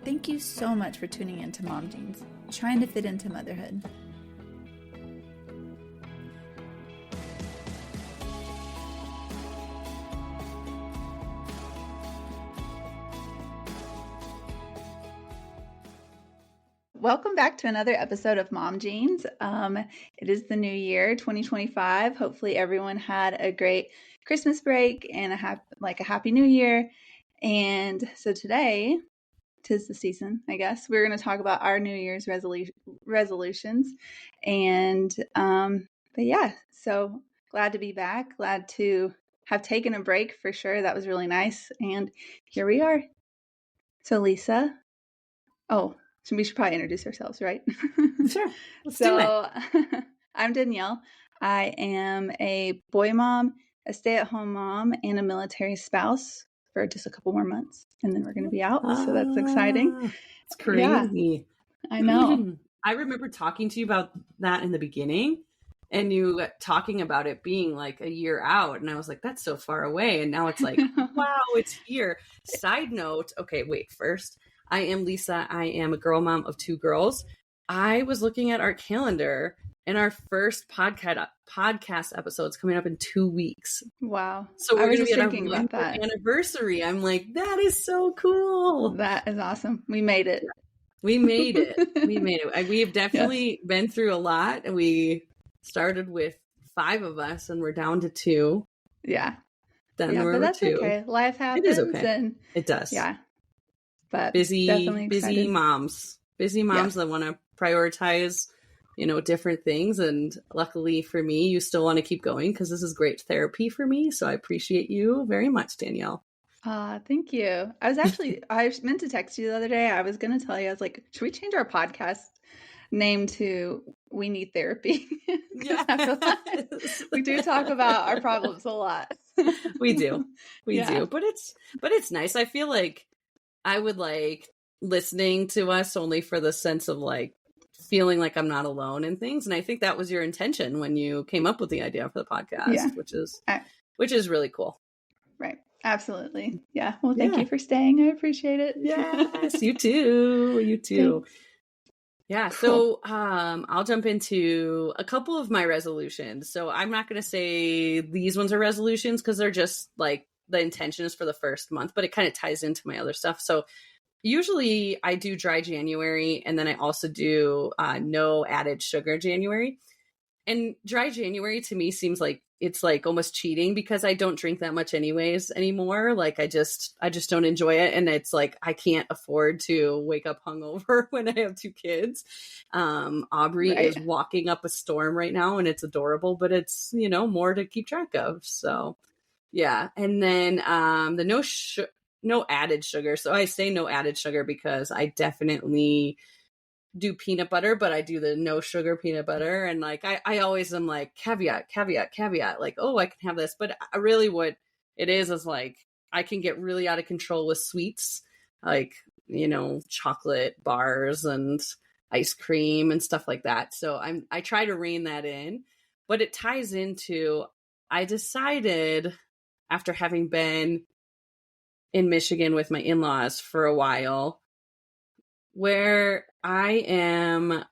Thank you so much for tuning in to Mom Jeans, trying to fit into motherhood. Welcome back to another episode of Mom Jeans. It is the new year, 2025. Hopefully everyone had a great Christmas break and a happy new year. And so today, 'tis the season, I guess. We're going to talk about our New Year's resolutions. And but yeah, so glad to be back. Glad to have taken a break for sure. That was really nice. And here we are. So Lisa, so we should probably introduce ourselves, right? Sure. Let's do it. I'm Danielle. I am a boy mom, a stay-at-home mom, and a military spouse for just a couple more months. And then we're going to be out. So that's exciting. It's crazy. Yeah, I know. I remember talking to you about that in the beginning and you talking about it being like a year out. And I was like, that's so far away. And now it's like, wow, it's here. Side note. Okay, wait, first. I am Lisa. I am a girl mom of 2 girls. I was looking at our calendar and our first podcast episode is coming up in 2 weeks. Wow. So we're going to be at our that anniversary. I'm like, that is so cool. That is awesome. We made it. We made it. We have definitely been through a lot. And we started with 5 of us and we're down to 2. Yeah. Then but that's 2. Okay. Life happens. It is okay. And it does. Yeah. But busy moms that want to prioritize, different things. And luckily for me, you still want to keep going because this is great therapy for me. So I appreciate you very much, Danielle. Thank you. I meant to text you the other day. I was going to tell you, I was like, should we change our podcast name to We Need Therapy? Yeah. We do talk about our problems a lot. We do. We do. But it's nice. I feel like I would like listening to us only for the sense of like feeling like I'm not alone in things. And I think that was your intention when you came up with the idea for the podcast, which is really cool. Right. Absolutely. Yeah. Well, thank you for staying. I appreciate it. Yes, you too. You too. Thanks. Yeah. Cool. So I'll jump into a couple of my resolutions. So I'm not going to say these ones are resolutions because they're just like the intention is for the first month, but it kind of ties into my other stuff. So usually I do dry January and then I also do no added sugar January. And dry January to me seems like it's like almost cheating because I don't drink that much anyways anymore. Like I just don't enjoy it. And it's like, I can't afford to wake up hungover when I have 2 kids. Aubrey is walking up a storm right now and it's adorable, but it's, more to keep track of. So yeah. And then the no added sugar. So I say no added sugar because I definitely do peanut butter, but I do the no sugar peanut butter. And like, I always am like caveat, like, oh, I can have this. But really what it is like, I can get really out of control with sweets, like, chocolate bars and ice cream and stuff like that. So I try to rein that in, but it ties into, I decided after having been in Michigan with my in-laws for a while, where I am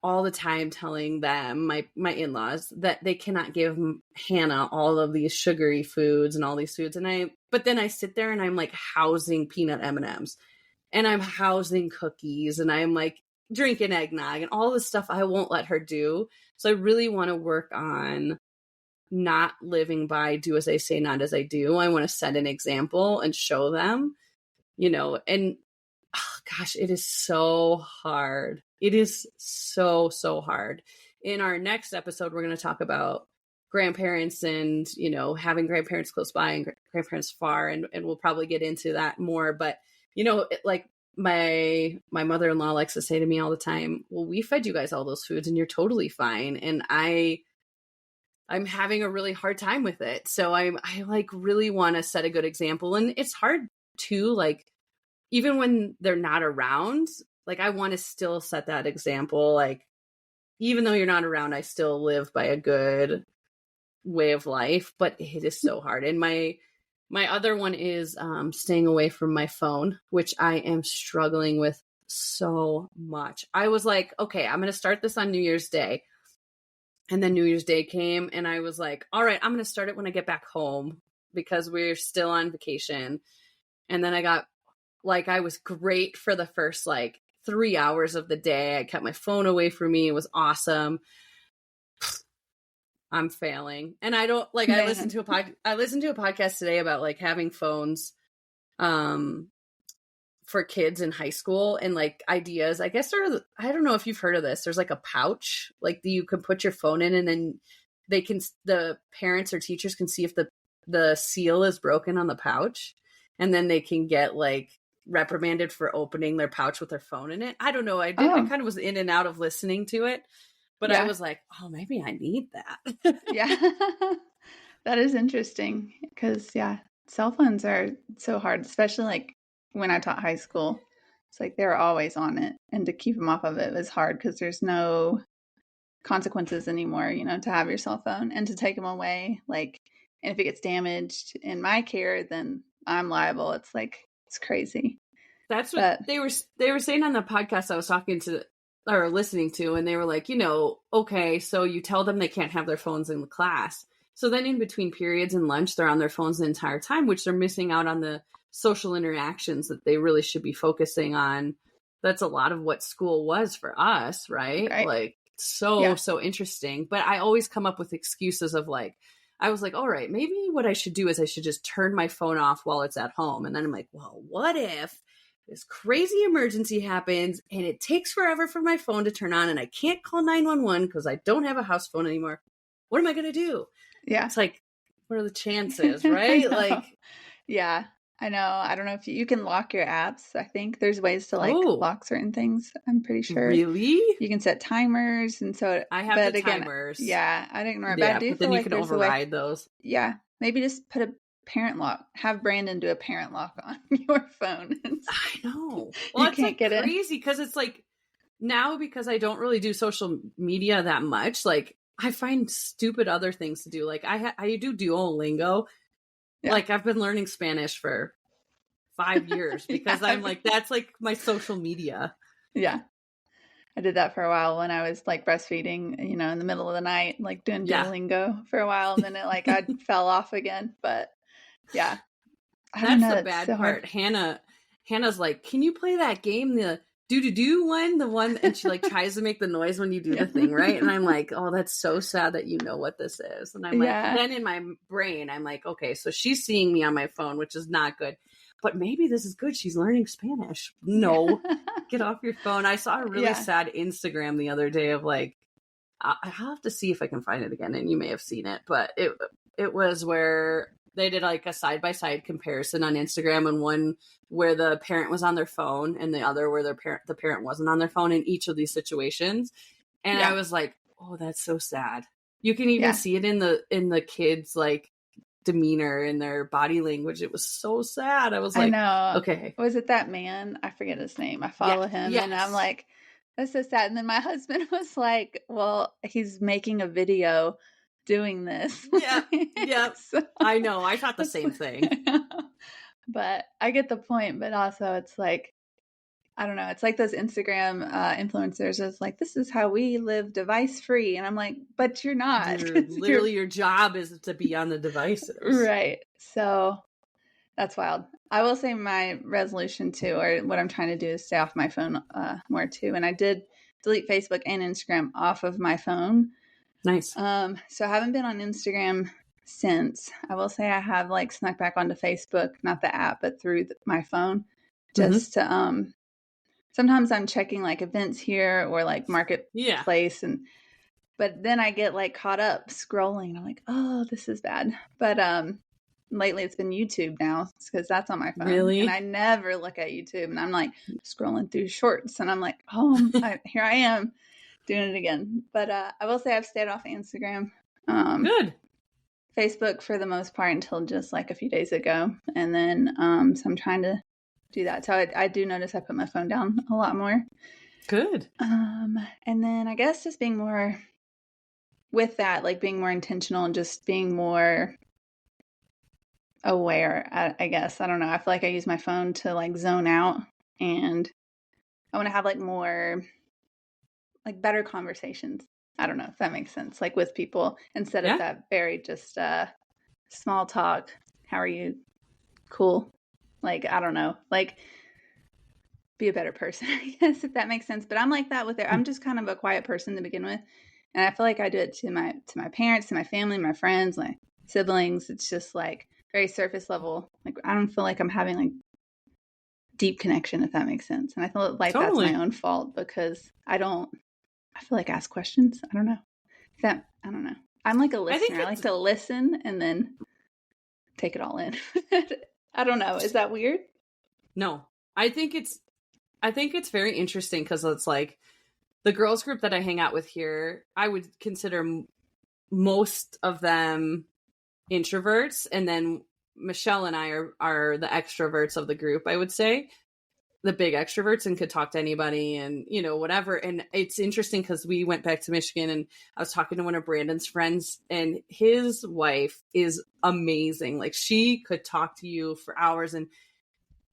all the time telling them, my in-laws, that they cannot give Hannah all of these sugary foods and all these foods. But then I sit there and I'm like housing peanut M&Ms and I'm housing cookies and I'm like drinking eggnog and all this stuff I won't let her do. So I really want to work on not living by do as I say, not as I do. I want to set an example and show them, and oh, gosh, it is so hard. It is so, so hard. In our next episode, we're going to talk about grandparents and, having grandparents close by and grandparents far. And we'll probably get into that more. But, like my mother-in-law likes to say to me all the time, well, we fed you guys all those foods and you're totally fine. And I'm having a really hard time with it. So I like really want to set a good example. And it's hard too, like, even when they're not around, like I want to still set that example. Like, even though you're not around, I still live by a good way of life, but it is so hard. And my My other one is staying away from my phone, which I am struggling with so much. I was like, okay, I'm going to start this on New Year's Day. And then New Year's Day came and I was like, all right, I'm going to start it when I get back home because we're still on vacation. And then I was great for the first 3 hours of the day. I kept my phone away from me. It was awesome. I'm failing. And I don't I listened to a podcast today about having phones for kids in high school and ideas. I guess I don't know if you've heard of this. There's a pouch that you can put your phone in and then the parents or teachers can see if the seal is broken on the pouch and then they can get reprimanded for opening their pouch with their phone in it. I don't know. I kind of was in and out of listening to it. But I was like, oh, maybe I need that. Yeah. That is interesting because, cell phones are so hard, especially when I taught high school. It's they're always on it. And to keep them off of it is hard because there's no consequences anymore, to have your cell phone and to take them away. And if it gets damaged in my care, then I'm liable. It's it's crazy. That's what they were saying on the podcast I was talking to or listening to, and they were like, okay, so you tell them they can't have their phones in the class. So then in between periods and lunch, they're on their phones the entire time, which they're missing out on the social interactions that they really should be focusing on. That's a lot of what school was for us, right? So interesting. But I always come up with excuses of I was like, all right, maybe what I should do is I should just turn my phone off while it's at home. And then I'm like, well, what if this crazy emergency happens and it takes forever for my phone to turn on and I can't call 911 because I don't have a house phone anymore? What am I going to do? Yeah. It's what are the chances, right? Yeah, I know. I don't know if you can lock your apps. I think there's ways to lock certain things. I'm pretty sure. Really? You can set timers. And so I have the timers. Yeah, I didn't know. Yeah, but then you can override those. Yeah. Maybe just put a parent lock. Have Brandon do a parent lock on your phone. I know. Well, it's can't get crazy because it's now because I don't really do social media that much, I find stupid other things to do. I do Duolingo. Yeah. I've been learning Spanish for 5 years because I'm that's my social media. Yeah. I did that for a while when I was breastfeeding, in the middle of the night, doing Duolingo for a while. And then it I fell off again. But yeah. That's the bad part. Hannah's like, can you play that game? The do one, the one, and she tries to make the noise when you do the thing, right? And I'm like, oh, that's so sad that you know what this is. And I'm then in my brain, I'm like, okay, so she's seeing me on my phone, which is not good. But maybe this is good. She's learning Spanish. No, get off your phone. I saw a really sad Instagram the other day of I'll have to see if I can find it again, and you may have seen it, but it was where they did a side-by-side comparison on Instagram, and one where the parent was on their phone and the other where the parent wasn't on their phone in each of these situations. And I was like, oh, that's so sad. You can even see it in the kids demeanor and their body language. It was so sad. I was like, I know. Okay. Was it that man? I forget his name. I follow him and I'm like, that's so sad. And then my husband was like, well, he's making a video doing this. Yeah. So, I know. I thought the same thing. But I get the point. But also it's I don't know. It's those Instagram influencers is this is how we live device free. And I'm like, but you're not. Literally your job is to be on the devices. Right. So that's wild. I will say my resolution too, or what I'm trying to do is stay off my phone more too. And I did delete Facebook and Instagram off of my phone. Nice. So I haven't been on Instagram since. I will say I have snuck back onto Facebook, not the app, but through my phone, just to sometimes I'm checking events here or marketplace but then I get caught up scrolling and I'm like, oh, this is bad. But lately it's been YouTube now because that's on my phone. Really? And I never look at YouTube and I'm scrolling through shorts and I'm like, oh, here I am doing it again. But I will say I've stayed off Instagram. Good. Facebook for the most part until just a few days ago. And then so I'm trying to do that. So I do notice I put my phone down a lot more. Good. And then I guess just being more with that, being more intentional and just being more aware, I guess. I don't know. I feel like I use my phone to like zone out, and I want to have like more, like better conversations. I don't know if that makes sense, like with people instead of Yeah. that very just small talk. How are you? Cool. Like, I don't know. Like, be a better person, I guess, if that makes sense. But I'm like that with it. I'm just kind of a quiet person to begin with. And I feel like I do it to my parents, to my family, my friends, my siblings. It's just like very surface level. Like I don't feel like I'm having like deep connection, if that makes sense. And I feel like that's my Totally. own fault because I feel like ask questions. I don't know. I don't know. I'm like a I think listener. I like it's to listen and then take it all in. I don't know. Is that weird? no. I think it's very interesting because it's like the girls group that I hang out with here, I would consider most of them introverts, and then Michelle and I are the extroverts of the group, I would say. The big extroverts and could talk to anybody and, you know, whatever. And it's interesting because we went back to Michigan and I was talking to one of Brandon's friends and his wife is amazing. Like she could talk to you for hours. And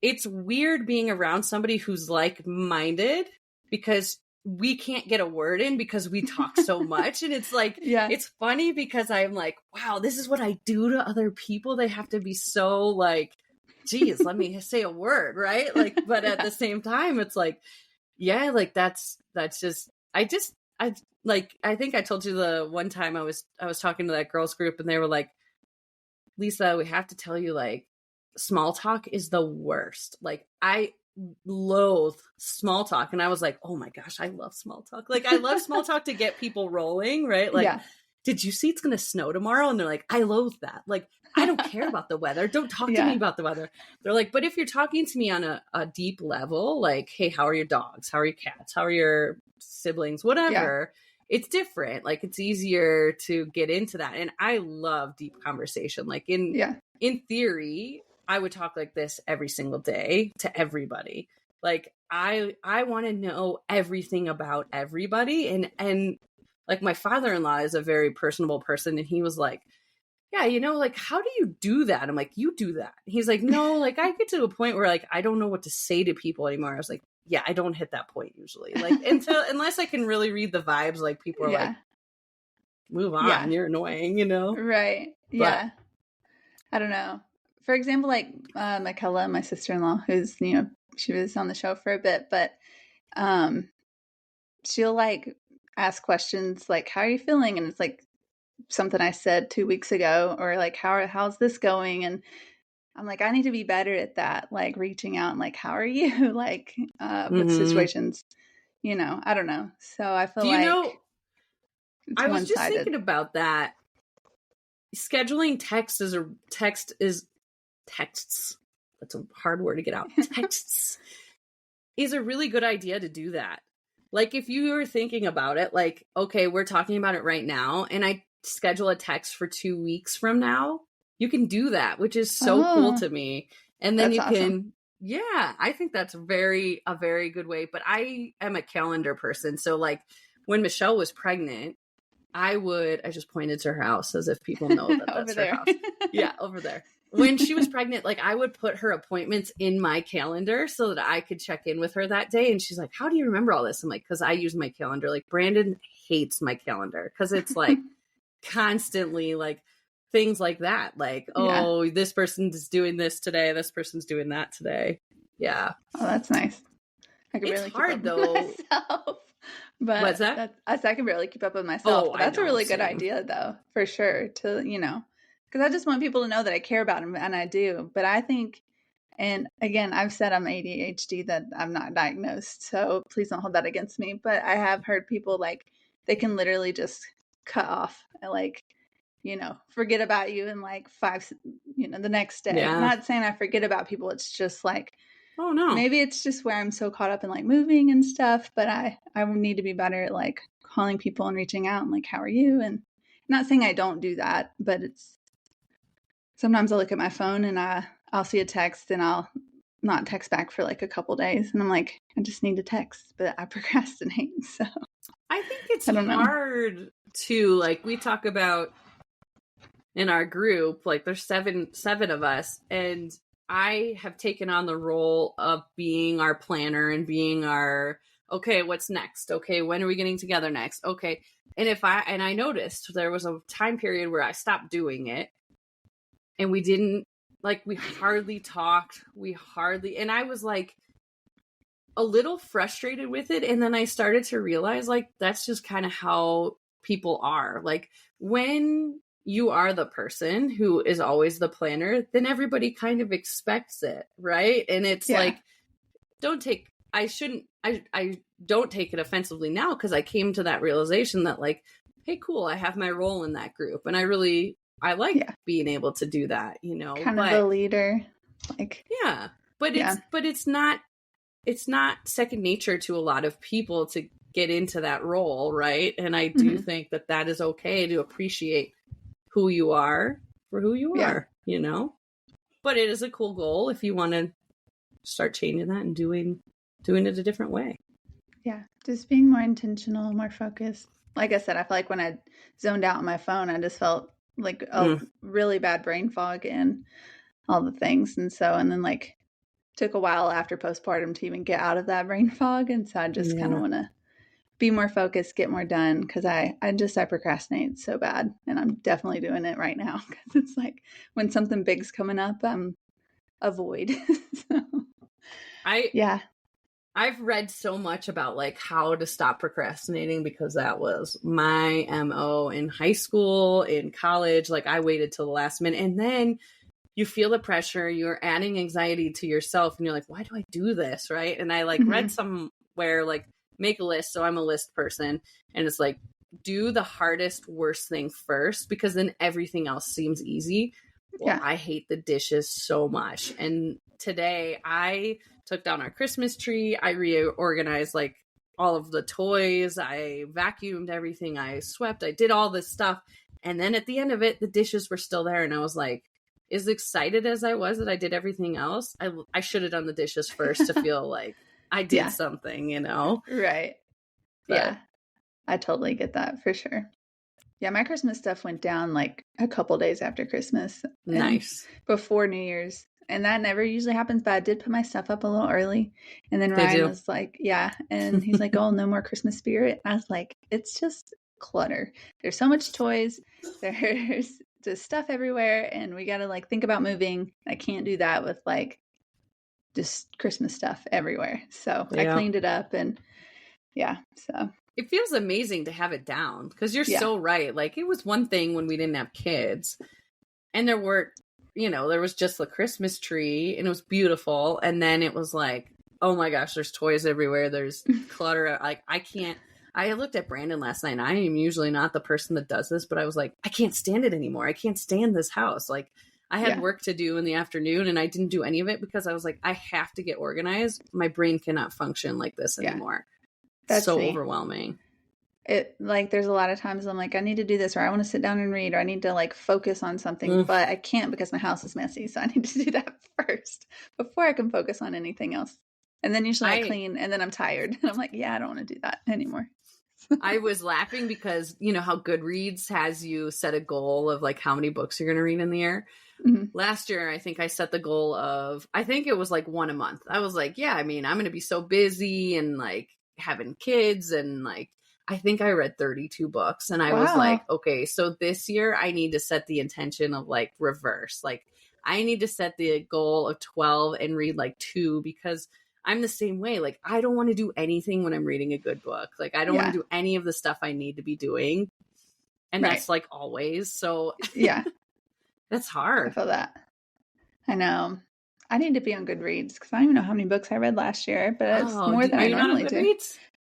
it's weird being around somebody who's like-minded because we can't get a word in because we talk so much. And it's like, Yeah. it's funny because I'm like, wow, this is what I do to other people. They have to be so like, geez, let me say a word, right? Like, but at the same time, it's like, yeah, like that's just, I like, I think I told you the one time I was talking to that girls group and they were like, Lisa, we have to tell you, like, small talk is the worst. Like, I loathe small talk. And I was like, oh my gosh, I love small talk. Like, I love small talk to get people rolling, right? Like, Yeah. did you see it's going to snow tomorrow? And they're like, I loathe that. Like, I don't care about the weather. Don't talk to me Yeah. about the weather. They're like, but if you're talking to me on a deep level, like, hey, how are your dogs? How are your cats? How are your siblings? Whatever. It's different. Like it's easier to get into that. And I love deep conversation. Like Yeah. in theory, I would talk like this every single day to everybody. Like I want to know everything about everybody. And like my father-in-law is a very personable person. And he was like, yeah, you know, like, how do you do that? I'm like, you do that. He's like, no, like I get to a point where like, I don't know what to say to people anymore. I was like, yeah, I don't hit that point usually. Like unless I can really read the vibes, like people are like, Yeah. move Yeah. on, you're annoying, you know? Right. But Yeah. I don't know. For example, like Michaela, my sister-in-law, who's, she was on the show for a bit, but um, she'll like ask questions like, how are you feeling? And it's like something I said 2 weeks ago, or like, how's this going? And I'm like, I need to be better at that, like reaching out and like, how are you? Like, with mhm. situations, I don't know. So I feel Do you like know, it's I was just one-sided. thinking about that. Scheduling text is texts. That's a hard word to get out. Texts is a really good idea to do that. Like if you were thinking about it, like, okay, we're talking about it right now, and I schedule a text for 2 weeks from now, you can do that, which is so cool Oh, to me. And then that's you awesome. can, yeah, I think that's a very good way. But I am a calendar person. So like when Michelle was pregnant, I just pointed to her house as if people know that Over that's her there. house. Yeah, over there. When she was pregnant, like I would put her appointments in my calendar so that I could check in with her that day. And she's like, how do you remember all this? I'm like, because I use my calendar. Like Brandon hates my calendar because it's like constantly like things like that. Like, Yeah. oh, this person's doing this today. This person's doing that today. Yeah. Oh, that's nice. I can It's barely keep up hard with though. myself. What's But that? I can barely keep up with myself. Oh, But I that's a know. really good Same. idea, though, for sure. Because I just want people to know that I care about them, and I do. But I think, and again, I've said I'm ADHD, that I'm not diagnosed. So please don't hold that against me. But I have heard people like they can literally just cut off, like, forget about you in like the next day. Yeah. Not saying I forget about people. It's just like, Oh, no. maybe it's just where I'm so caught up in like moving and stuff, but I need to be better at like calling people and reaching out and like, how are you? And not saying I don't do that, but it's sometimes I'll look at my phone and I'll see a text and I'll not text back for like a couple days and I'm like, I just need to text, but I procrastinate. So I think it's I don't know. hard to like we talk about in our group. Like there's seven of us, and I have taken on the role of being our planner and being our, okay, what's next? Okay, when are we getting together next? Okay. And I noticed there was a time period where I stopped doing it, and we hardly talked. And I was like a little frustrated with it. And then I started to realize like, that's just kind of how people are. Like when you are the person who is always the planner, then everybody kind of expects it. Right. And it's like, I don't take it offensively now, because I came to that realization that like, hey, cool, I have my role in that group. And I like being able to do that, kind of the leader. Like, yeah, but it's not second nature to a lot of people to get into that role. Right. And I do think that is okay to appreciate who you are for who you are, but it is a cool goal if you want to start changing that and doing it a different way. Yeah. Just being more intentional, more focused. Like I said, I feel like when I zoned out on my phone, I just felt like a really bad brain fog and all the things. And then like took a while after postpartum to even get out of that brain fog. And so I just kind of want to be more focused, get more done, because I procrastinate so bad. And I'm definitely doing it right now, because it's like when something big's coming up, I'm avoid. So, I've read so much about like how to stop procrastinating, because that was my MO in high school, in college. Like I waited till the last minute, and then you feel the pressure, you're adding anxiety to yourself, and you're like, why do I do this? Right. And I like read somewhere like make a list. So I'm a list person, and it's like, do the hardest, worst thing first, because then everything else seems easy. Well, I hate the dishes so much. And today I took down our Christmas tree. I reorganized like all of the toys. I vacuumed everything. I swept. I did all this stuff. And then at the end of it, the dishes were still there. And I was like, as excited as I was that I did everything else, I should have done the dishes first to feel like I did something, Right. But, yeah. I totally get that for sure. Yeah, my Christmas stuff went down like a couple days after Christmas. Nice. Before New Year's. And that never usually happens, but I did put my stuff up a little early. And then Ryan was like, and he's like, oh, no more Christmas spirit. I was like, it's just clutter. There's so much toys. There's just stuff everywhere. And we got to like think about moving. I can't do that with like just Christmas stuff everywhere. So I cleaned it up, and so. It feels amazing to have it down, because you're so right. Like it was one thing when we didn't have kids, and there was just the Christmas tree, and it was beautiful. And then it was like, oh my gosh, there's toys everywhere. There's clutter. Like I looked at Brandon last night, and I am usually not the person that does this, but I was like, I can't stand it anymore. I can't stand this house. Like I had work to do in the afternoon, and I didn't do any of it because I was like, I have to get organized. My brain cannot function like this anymore. That's so overwhelming. It like there's a lot of times I'm like, I need to do this, or I want to sit down and read, or I need to like focus on something, but I can't because my house is messy. So I need to do that first before I can focus on anything else. And then usually I clean, and then I'm tired, and I'm like, I don't want to do that anymore. I was laughing because how Goodreads has you set a goal of like how many books you're going to read in the year. Last year, I think I set the goal of, I think it was like one a month. I was like, I'm going to be so busy and like having kids, and like I think I read 32 books, and I was like, okay, so this year I need to set the intention of like reverse. Like I need to set the goal of 12 and read like 2, because I'm the same way. Like I don't want to do anything when I'm reading a good book. Like I don't want to do any of the stuff I need to be doing. And that's like always. So that's hard. I feel that. I know. I need to be on Goodreads, because I don't even know how many books I read last year, but it's more than I normally do.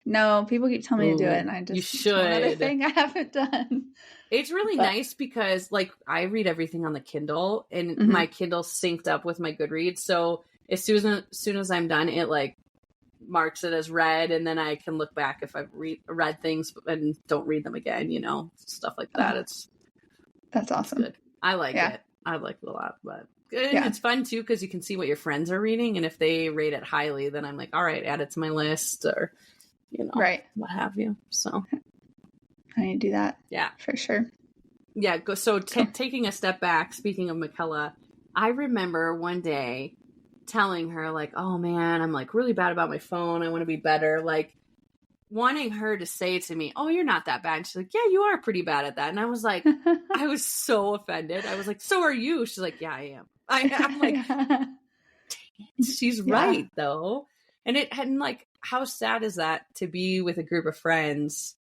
No, people keep telling me to do it, and I just, you should. It's another thing I haven't done. It's really nice because like I read everything on the Kindle, and my Kindle's synced up with my Goodreads. So as soon as I'm done, it like marks it as read, and then I can look back if I've read things and don't read them again, stuff like that. That's awesome. Good. I like it. I like it a lot, but it's fun too, because you can see what your friends are reading, and if they rate it highly, then I'm like, all right, add it to my list, or what have you. So I need to do that. Yeah, for sure. Yeah. So taking a step back, speaking of Michaela, I remember one day telling her like, oh man, I'm like really bad about my phone. I want to be better. Like wanting her to say to me, oh, you're not that bad. And she's like, yeah, you are pretty bad at that. And I was like, I was so offended. I was like, so are you? She's like, yeah, I am. I'm like, Yeah. she's Yeah. right though. And like, how sad is that to be with a group of friends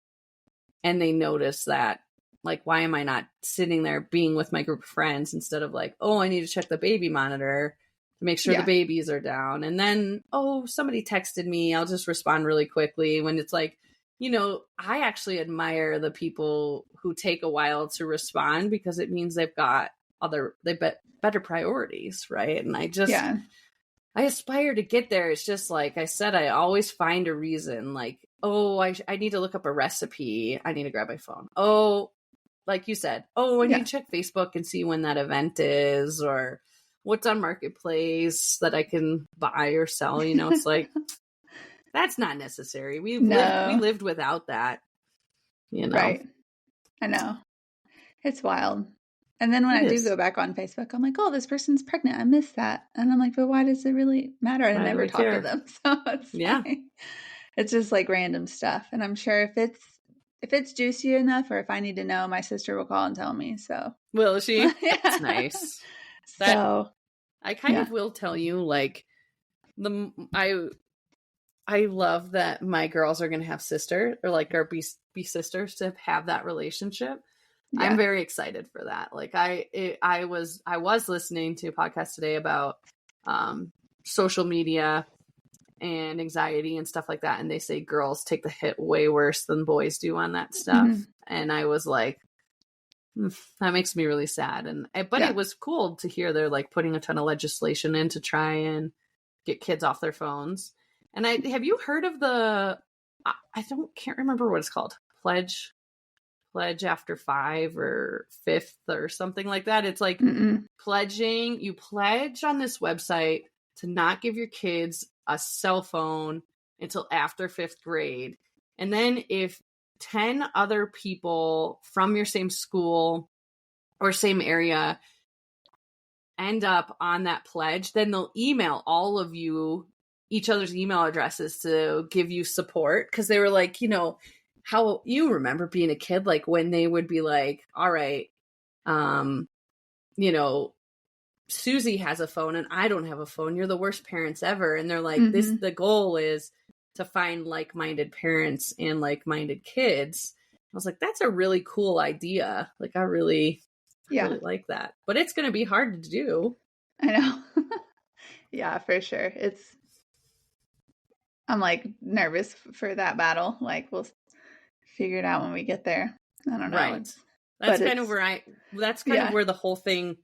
and they notice that, like, why am I not sitting there being with my group of friends instead of like, oh, I need to check the baby monitor to make sure the babies are down. And then, oh, somebody texted me, I'll just respond really quickly, when it's like, you know, I actually admire the people who take a while to respond because it means they've got better priorities, right? And I aspire to get there. It's just like I said, I always find a reason, like, oh, I need to look up a recipe. I need to grab my phone. Oh, like you said, oh, I need to check Facebook and see when that event is, or what's on Marketplace that I can buy or sell. You know, it's like, that's not necessary. We lived without that, you know? Right. I know. It's wild. And then when I do go back on Facebook, I'm like, oh, this person's pregnant. I missed that. And I'm like, but why does it really matter? I never talk to them. So it's fine. It's just like random stuff. And I'm sure if it's juicy enough, or if I need to know, my sister will call and tell me. So will she? That's nice. So I kind of will tell you, like, I love that my girls are going to have sisters, or like our be sisters, to have that relationship. Yeah. I'm very excited for that. Like I was listening to a podcast today about social media and anxiety and stuff like that. And they say girls take the hit way worse than boys do on that stuff. Mm-hmm. And I was like, that makes me really sad. But it was cool to hear they're like putting a ton of legislation in to try and get kids off their phones. And have you heard of can't remember what it's called. Pledge after 5 or 5th or something like that. It's like pledging. You pledge on this website to not give your kids a cell phone until after 5th grade. And then if 10 other people from your same school or same area end up on that pledge, then they'll email all of you each other's email addresses to give you support. Because they were like, you know, how you remember being a kid, like when they would be like, all right, you know, Susie has a phone and I don't have a phone. You're the worst parents ever. And they're like, the goal is to find like-minded parents and like-minded kids. I was like, that's a really cool idea. Like, I really like that, but it's going to be hard to do. I know. Yeah, for sure. I'm like nervous for that battle. Like, we'll figure it out when we get there. I don't know. Right. That's kind of where the whole thing,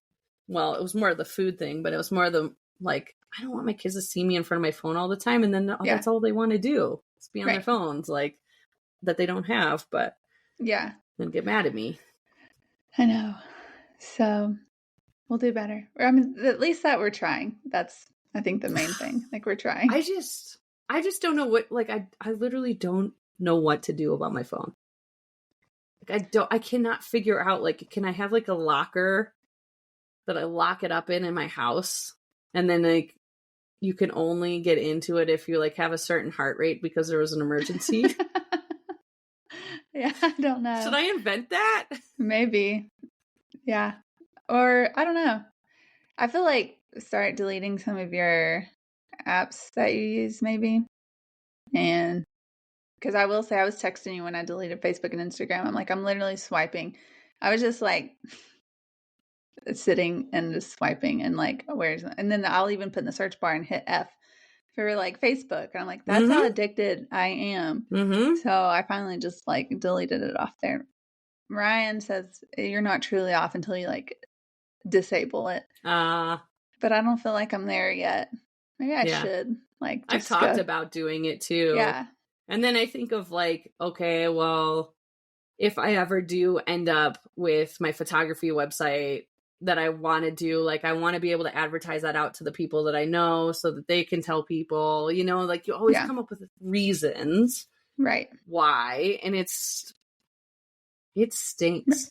well, it was more of the food thing, but it was more of the, like, I don't want my kids to see me in front of my phone all the time. And then that's all they want to do is be on their phones, like, that they don't have, but then get mad at me. I know. So we'll do better. I mean, at least that we're trying. That's, I think, the main thing. Like, we're trying. I just don't know what, like, I literally don't know what to do about my phone. Like, I cannot figure out, like, can I have like a locker that I lock it up in my house, and then like you can only get into it if you like have a certain heart rate because there was an emergency? Yeah, I don't know. Should I invent that? Maybe. Yeah. Or I don't know. I feel like start deleting some of your apps that you use, maybe. And because I will say, I was texting you when I deleted Facebook and Instagram. I'm like, I'm literally swiping. I was just like sitting and just swiping and like, and then I'll even put in the search bar and hit F for like Facebook. And I'm like, that's how addicted I am. So I finally just like deleted it off there. Ryan says you're not truly off until you like disable it. But I don't feel like I'm there yet. Maybe I should. Like, I've talked about doing it too. Yeah. And then I think of like, okay, well, if I ever do end up with my photography website that I want to do, like, I want to be able to advertise that out to the people that I know so that they can tell people, you know, like, you always come up with reasons. Right. Why. And it stinks.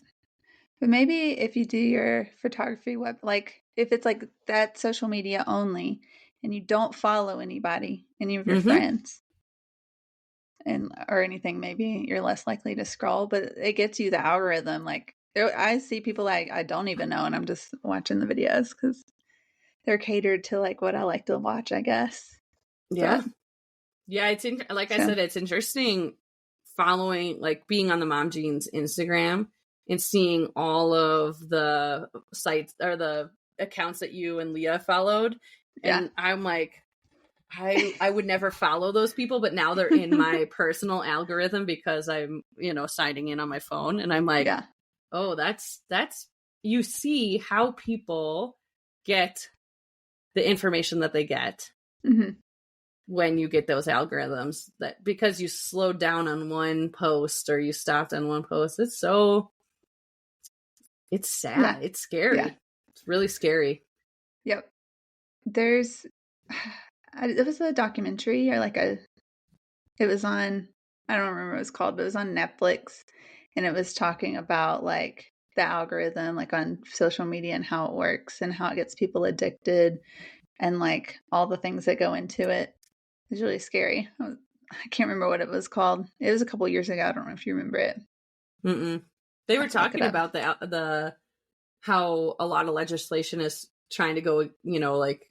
But maybe if you do your photography like if it's like that social media only and you don't follow anybody, any of your Mm-hmm. friends and or anything, maybe you're less likely to scroll, but it gets you the algorithm. Like I see people like I don't even know and I'm just watching the videos because they're catered to like what I like to watch, I guess. Yeah. But Yeah, like I so said, it's interesting following, like being on the Mom Jeans Instagram and seeing all of the sites or the accounts that you and Leah followed. yeah. And I'm like, I would never follow those people, but now they're in my personal algorithm because I'm, signing in on my phone. And I'm like, Yeah. oh, that's, you see how people get the information that they get Mm-hmm. when you get those algorithms, that because you slowed down on one post or you stopped on one post. It's Yeah. sad. It's Yeah. scary. It's really scary. Yep. There's it was a documentary or like it was on, I don't remember what it was called, but it was on Netflix and it was talking about like the algorithm like on social media and how it works and how it gets people addicted and like all the things that go into it. It's really scary. I can't remember what it was called. It was a couple years ago. I don't know if you remember it. Mm-mm. They I were have to look it talking up. about the how a lot of legislation is trying to go, like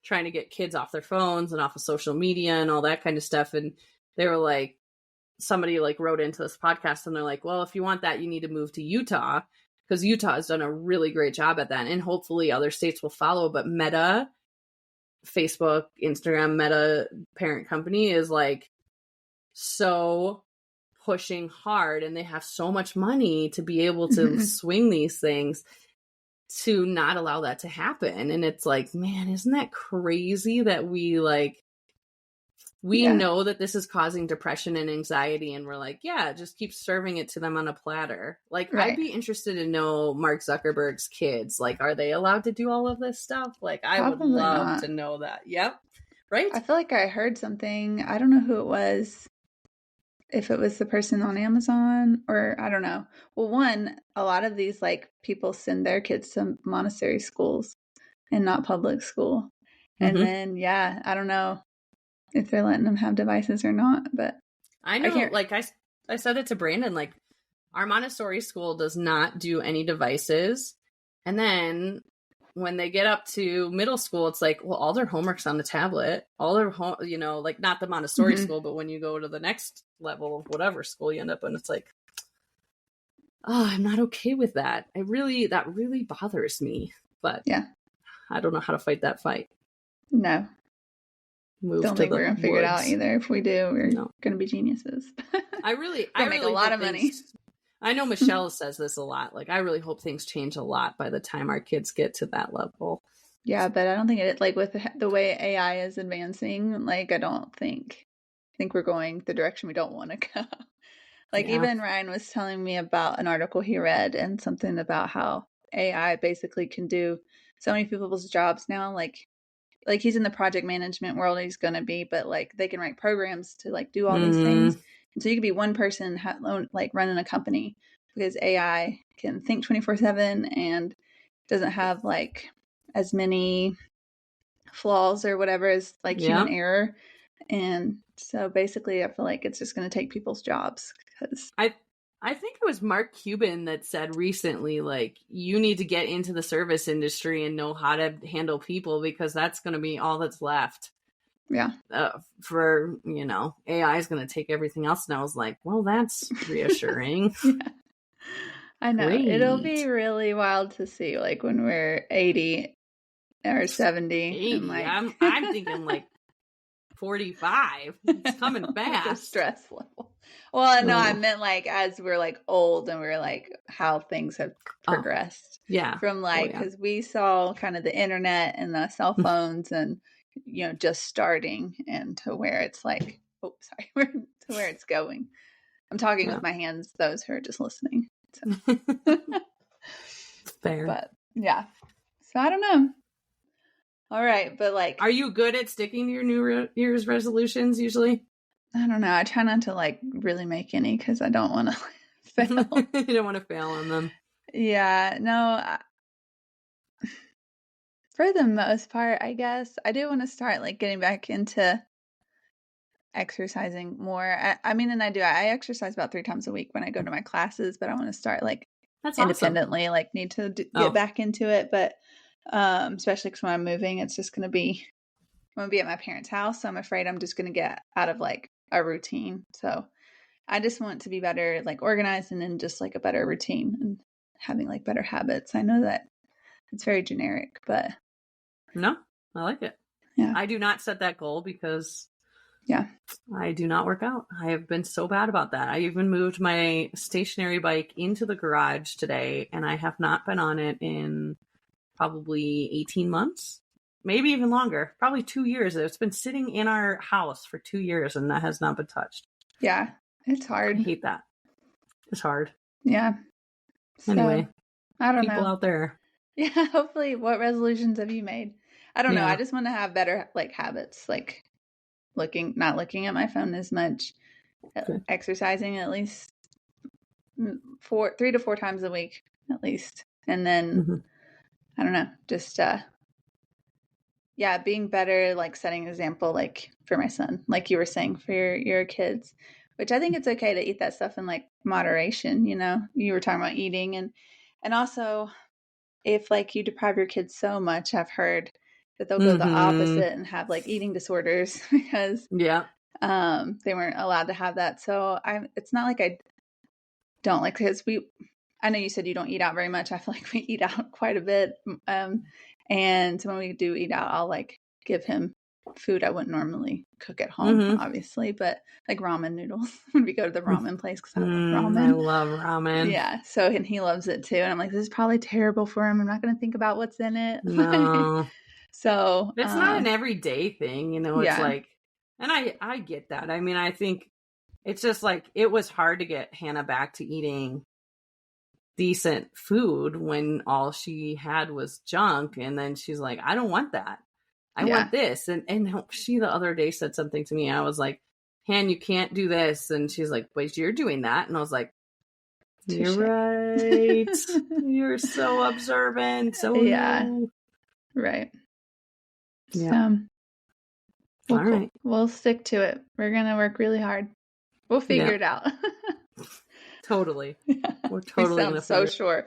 trying to get kids off their phones and off of social media and all that kind of stuff. And they were like, somebody like wrote into this podcast and they're like, well, if you want that, you need to move to Utah because Utah has done a really great job at that. And hopefully other states will follow. But Meta, Facebook, Instagram, Meta parent company is like so pushing hard and they have so much money to be able to swing these things to not allow that to happen. And it's like, man, isn't that crazy that we Yeah. know that this is causing depression and anxiety and we're like, yeah, just keep serving it to them on a platter. Like, I'd Right. be interested to know Mark Zuckerberg's kids. Like, are they allowed to do all of this stuff? Like, I would Probably love not. to know that. Yep. Right? I feel like I heard something. I don't know who it was. If it was the person on Amazon or I don't know. Well, one, a lot of these like people send their kids to Montessori schools and not public school. And Mm-hmm. then, yeah, I don't know if they're letting them have devices or not, but I I know, can't. like, I said it to Brandon, like, our Montessori school does not do any devices. And then when they get up to middle school, it's like, well, all their homework's on the tablet. All their home, like not the Montessori Mhm. school, but when you go to the next level of whatever school you end up in, it's like, oh, I'm not okay with that. That really bothers me. But Yeah, I don't know how to fight that fight. no, Move don't to think we're the gonna figure it out woods. either. If we do, we're No. gonna be geniuses. I really make a lot hope of money. I know Michelle says this a lot. Like, I really hope things change a lot by the time our kids get to that level. Yeah, but I don't think it like with the way AI is advancing. Like, I don't think we're going the direction we don't want to go. Like Yeah. even Ryan was telling me about an article he read and something about how AI basically can do so many people's jobs now. Like he's in the project management world, he's going to be, but like they can write programs to like do all these things. And so you could be one person like running a company because AI can think 24/7 and doesn't have like as many flaws or whatever as like human Yeah. error. And so basically, I feel like it's just going to take people's jobs because I think it was Mark Cuban that said recently, like, you need to get into the service industry and know how to handle people because that's going to be all that's left. yeah, For, AI is going to take everything else. And I was like, well, that's reassuring. yeah. I know it'll be Great. really wild to see like when we're 80 or 70 and 80. like I'm thinking like 45. It's coming fast. the stress level. Well, no, I Oh. meant like as we're like old and we're like how things have progressed. Yeah. From like because we saw kind of the internet and the cell phones and just starting and to where it's like to where it's going. I'm talking with my hands, those who are just listening. So. Fair. But yeah. So I don't know. All right, but like, are you good at sticking to your New Year's resolutions usually? I don't know. I try not to like really make any because I don't want to fail. You don't want to fail on them. Yeah, no, for the most part, I guess I do want to start like getting back into exercising more. I mean, and I do. I exercise about 3 times a week when I go to my classes, but I want to start like That's awesome. independently, like need to get back into it. But especially because when I'm moving, it's just I'm gonna be at my parents' house, so I'm afraid I'm just gonna get out of like a routine. So I just want to be better, like organized, and then just like a better routine and having like better habits. I know that it's very generic, but no, I like it. Yeah. I do not set that goal because yeah, I do not work out. I have been so bad about that. I even moved my stationary bike into the garage today, and I have not been on it in probably 18 months, maybe even longer, probably 2 years. It's been sitting in our house for 2 years, and that has not been touched. Yeah, it's hard. I hate that. It's hard. Yeah. Anyway, I don't know. People out there. Yeah, hopefully. What resolutions have you made? I don't know. I just want to have better like habits, like not looking at my phone as much, exercising at least 3 to 4 times a week at least, and then I don't know, just being better, like setting an example, like for my son, like you were saying for your kids, which I think it's okay to eat that stuff in like moderation. You know, you were talking about eating and also if like you deprive your kids so much, I've heard that they'll go the opposite and have like eating disorders because they weren't allowed to have that. So it's not like I don't like, because I know you said you don't eat out very much. I feel like we eat out quite a bit. And when we do eat out, I'll like give him food I wouldn't normally cook at home, obviously, but like ramen noodles when we go to the ramen place, because I love ramen. I love ramen. Yeah. So, and he loves it too. And I'm like, this is probably terrible for him. I'm not going to think about what's in it. No. So it's not an everyday thing, you know, it's like, and I get that. I mean, I think it's just like, it was hard to get Hannah back to eating decent food when all she had was junk. And then she's like, I don't want that. I want this. And she the other day said something to me. I was like, Han, you can't do this. And she's like, but you're doing that. And I was like, you're right. You're so observant. So right. Yeah. So, all right. We'll stick to it. We're going to work really hard. We'll figure it out. Totally. We're totally going to so sure.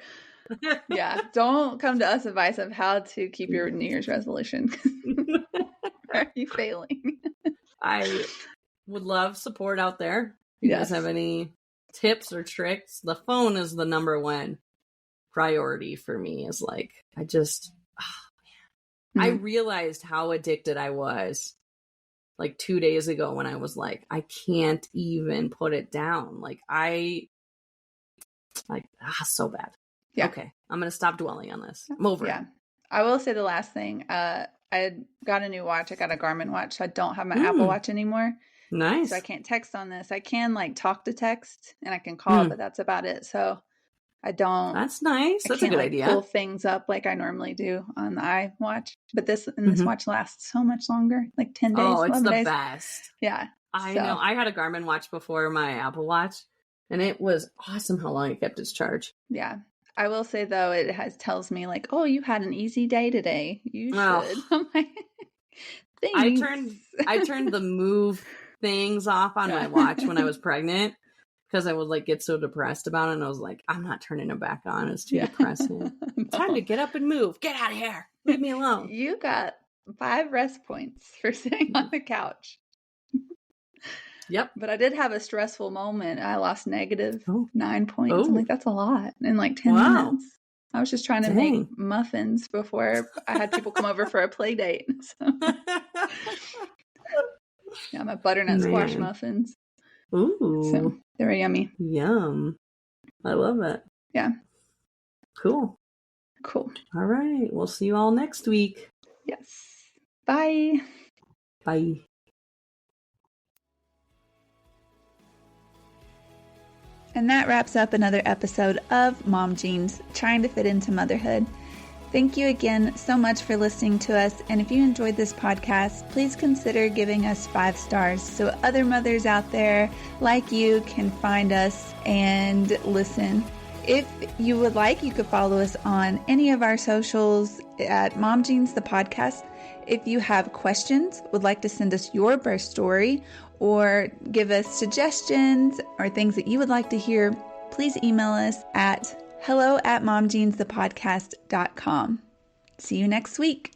Yeah. Don't come to us advice of how to keep your New Year's resolution. Are you failing? I would love support out there. If you guys have any tips or tricks, the phone is the number one priority for me. Is like, I realized how addicted I was like 2 days ago when I was like, I can't even put it down. Like so bad. Yeah. Okay. I'm going to stop dwelling on this. I'm over it. I will say the last thing, I got a new watch. I got a Garmin watch. So I don't have my Apple Watch anymore. Nice. So I can't text on this. I can like talk to text and I can call, but that's about it. So I don't. That's nice. That's a good idea. Pull things up like I normally do on the iWatch. But this watch lasts so much longer, like 10 days. Oh, it's the days. Best. Yeah. I know. I had a Garmin watch before my Apple Watch, and it was awesome how long it kept its charge. Yeah. I will say though, it tells me like, oh, you had an easy day today. You should. I'm like, thanks. I turned the move things off on my watch when I was pregnant because I would like get so depressed about it, and I was like, I'm not turning it back on. It's too depressing. No. Time to get up and move. Get out of here. Leave me alone. You got 5 rest points for sitting on the couch. Yep. But I did have a stressful moment. I lost -9 points. I'm like, that's a lot in like 10 minutes. I was just trying to make muffins before I had people come over for a play date. So. Yeah, my butternut squash muffins. Ooh. So they were yummy. Yum. I love it. Yeah. Cool. All right. We'll see you all next week. Yes. Bye. Bye. And that wraps up another episode of Mom Jeans, trying to fit into motherhood. Thank you again so much for listening to us. And if you enjoyed this podcast, please consider giving us 5 stars so other mothers out there like you can find us and listen. If you would like, you could follow us on any of our socials at Mom Jeans the Podcast. If you have questions, would like to send us your birth story, or give us suggestions or things that you would like to hear, please email us at hello@momjeansthepodcast.com. See you next week.